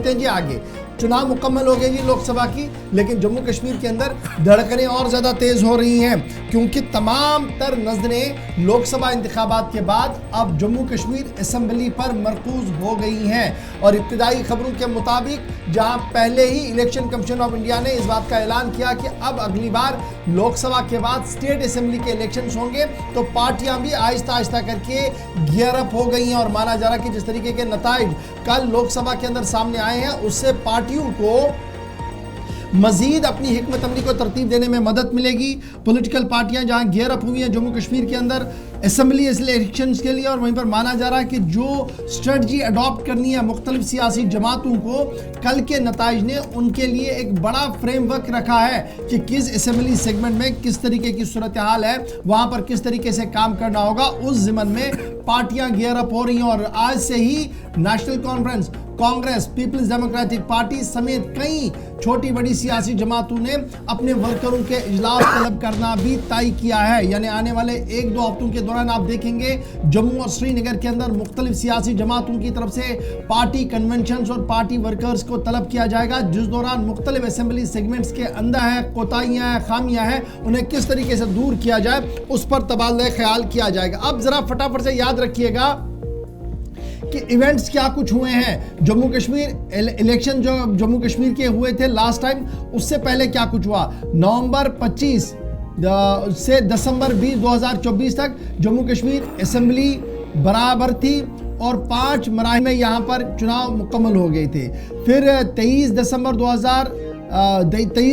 बढ़ते हैं जी आगे। चुनाव मुकम्मल हो गए जी लोकसभा की, लेकिन जम्मू कश्मीर के अंदर धड़कनें और ज़्यादा तेज़ हो रही हैं, क्योंकि तमाम तर नज़रें लोकसभा इंतखाबात के बाद अब जम्मू कश्मीर असम्बली पर मरकूज़ हो गई हैं। और इब्तदाई खबरों के मुताबिक जहां पहले ही इलेक्शन कमीशन ऑफ इंडिया ने इस बात का ऐलान किया कि अब अगली बार लोकसभा के बाद स्टेट असम्बली के इलेक्शंस होंगे, तो पार्टियां भी आहिस्ता आहिस्ता करके गियर अप हो गई हैं। और माना जा रहा है कि जिस तरीके के नताइज कल लोकसभा के अंदर सामने आए हैं, उससे पार्टियों को मजीद अपनी हिकमत अमली को तरतीब देने में मदद मिलेगी। पॉलिटिकल पार्टियां जहां गियर अप हुई हैं जम्मू कश्मीर के अंदर असम्बली इलेक्शंस के लिए, और वहीं पर माना जा रहा है कि जो स्ट्रेटजी अडॉप्ट करनी है मुख्तलिफ सियासी जमातों को, कल के नताइज ने उनके लिए एक बड़ा फ्रेमवर्क रखा है कि किस असम्बली सेगमेंट में किस तरीके की सूरत हाल है, वहां पर किस तरीके से काम करना होगा। उस ज़िमन में पार्टियां गियर अप हो रही हैं और आज से ही National Conference, Congress, People's Democratic Party समेत कई छोटी बड़ी सियासी जमातों ने अपने वर्करों के इजलास तलब करना भी तय किया है। यानी आने वाले 1-2 हफ्तों के दौरान आप देखेंगे जम्मू और श्रीनगर के अंदर मुख्तलिफ सियासी जमातों की तरफ से पार्टी कन्वेंशन और पार्टी वर्कर्स को तलब किया जाएगा, जिस दौरान मुख्तलिफ असेंबली सेगमेंट्स के अंदर है कोताहियाँ हैं, खामियाँ हैं, उन्हें किस तरीके से दूर किया जाए उस पर तबादला ख्याल किया जाएगा। अब जरा फटाफट से याद रखिएगा कि इवेंट्स क्या कुछ हुए हैं। जम्मू कश्मीर इलेक्शन जो जम्मू कश्मीर के हुए थे लास्ट टाइम, उससे पहले क्या कुछ हुआ। नवंबर 25 से दिसंबर 20, 2024 तक जम्मू कश्मीर असेंबली बराबर थी और 5 मराहिल में यहाँ पर चुनाव मुकम्मल हो गए थे। फिर 23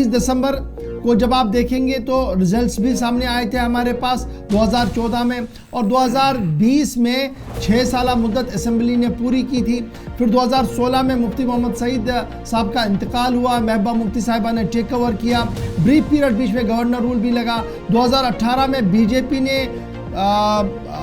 दिसंबर को जब आप देखेंगे तो रिजल्ट्स भी सामने आए थे हमारे पास 2014 में, और 2020 में 6 साल मुद्दत असेंबली ने पूरी की थी। फिर 2016 में मुफ्ती मोहम्मद सईद साहब का इंतकाल हुआ, महबूबा मुफ्ती साहिबा ने टेक ओवर किया, ब्रीफ पीरियड बीच में गवर्नर रूल भी लगा। 2018 में बीजेपी ने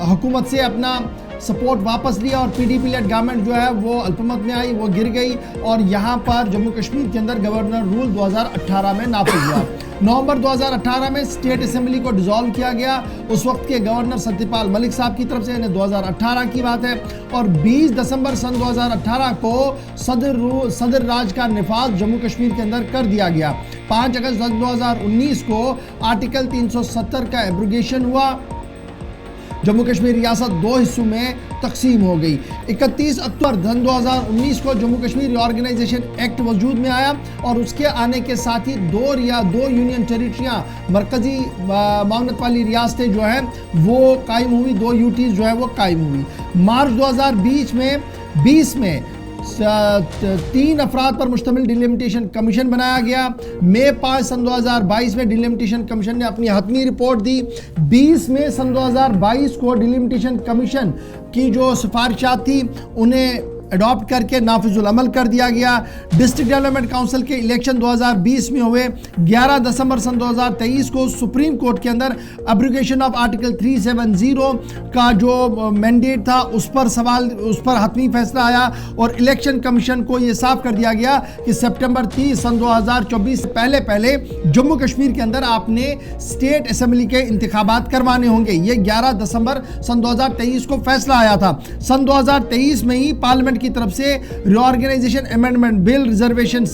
हुकूमत से अपना सपोर्ट वापस लिया और पीडीपी लेड गवर्नमेंट जो है वो अल्पमत में आई, वो गिर गई, और यहाँ पर जम्मू कश्मीर के अंदर गवर्नर रूल 2018 में नाफिज हुआ। नवंबर 2018 में स्टेट असेंबली को डिसॉल्व किया गया, उस वक्त के गवर्नर सत्यपाल मलिक साहब की तरफ से, यानी 2018 की बात है। और 20 दिसंबर सन 2018 को सदर राज का निफाज जम्मू कश्मीर के अंदर कर दिया गया। 5 अगस्त 2019 को आर्टिकल 370 का एब्रोगेशन हुआ, जम्मू कश्मीर रियासत 2 हिस्सों में तकसीम हो गई। 31 अक्टूबर 2019 को जम्मू कश्मीर रिऑर्गेनाइजेशन एक्ट वजूद में आया, और उसके आने के साथ ही 2 यूनियन टेरिटरियाँ, मरकजी मामलत वाली रियासतें जो हैं वो कायम हुई, 2 यूटीज़ जो है वो कायम हुई। मार्च 2020 में 3 अफराद पर मुश्तमिल डिलिमिटेशन कमीशन बनाया गया। मई 5 सन 2022 में डिलिमिटेशन कमीशन ने अपनी हतमी रिपोर्ट दी। 20 मई सन 2022 को डिलिमिटेशन कमीशन की जो सिफारिशात थी उन्हें अडॉप्ट करके नाफिजुल अमल कर दिया गया। डिस्ट्रिक्ट डेवलपमेंट काउंसिल के इलेक्शन 2020 में हुए। 11 दिसंबर सन 2023 को सुप्रीम कोर्ट के अंदर एब्रोगेशन ऑफ आर्टिकल 370 का जो मैंडेट था उस पर हतमी फैसला आया, और इलेक्शन कमीशन को ये साफ कर दिया गया कि सितंबर 30 सन 2024 से पहले जम्मू कश्मीर के अंदर आपने स्टेट असेंबली के इंतखाबात करवाने होंगे। ये 11 दिसंबर सन 2023 को फैसला आया था। सन 2023 में ही पार्लियामेंट की तरफ से reorganisation amendment bill reservation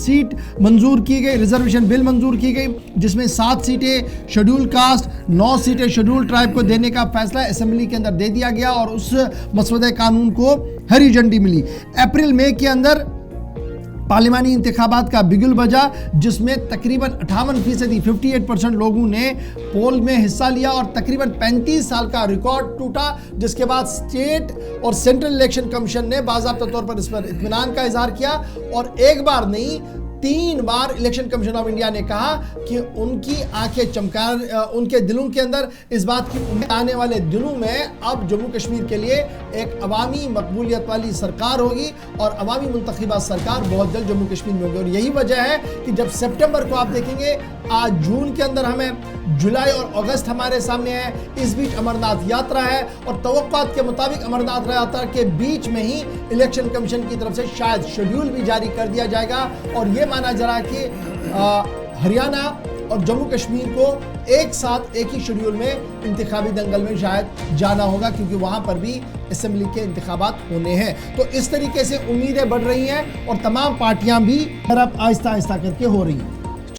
bill मंजूर की गई, जिसमें 7 सीटें शेड्यूल कास्ट, 9 सीटें शेड्यूल ट्राइब को देने का फैसला असेंबली के अंदर दे दिया गया, और उस मसौदे कानून को हरी झंडी मिली। अप्रैल मई के अंदर पार्लिमानी इंतखाबात का बिगुल बजा, जिसमें तकरीबन 58% 58% लोगों ने पोल में हिस्सा लिया, और तकरीबन 35 साल का रिकॉर्ड टूटा, जिसके बाद स्टेट और सेंट्रल इलेक्शन कमीशन ने बाज़ाब्ता तौर पर इस पर इत्मीनान का इजहार किया, और एक बार नहीं 3 बार इलेक्शन कमीशन ऑफ इंडिया ने कहा कि उनकी आंखें चमका, उनके दिलों के अंदर इस बात की उम्मीद आने वाले दिनों में अब जम्मू कश्मीर के लिए एक अवामी मकबूलियत वाली सरकार होगी, और अवामी मुंतखबा सरकार बहुत जल्द जम्मू कश्मीर में होगी। और यही वजह है कि जब सितंबर को आप देखेंगे, आज जून के अंदर हमें जुलाई और अगस्त हमारे सामने है, इस बीच अमरनाथ यात्रा है, और तवक्कुआत के मुताबिक अमरनाथ यात्रा के बीच में ही इलेक्शन कमीशन की तरफ से शायद शेड्यूल भी जारी कर दिया जाएगा, और ये माना जा रहा है कि हरियाणा और जम्मू कश्मीर को एक साथ एक ही शेड्यूल में इंतखाबी दंगल में शायद जाना होगा, क्योंकि वहां पर भी असेंबली के इंतखाबात होने हैं। तो इस तरीके से उम्मीदें बढ़ रही हैं और तमाम पार्टियां भी तरफ आहिस्ता आहिस्ता करके हो रही हैं।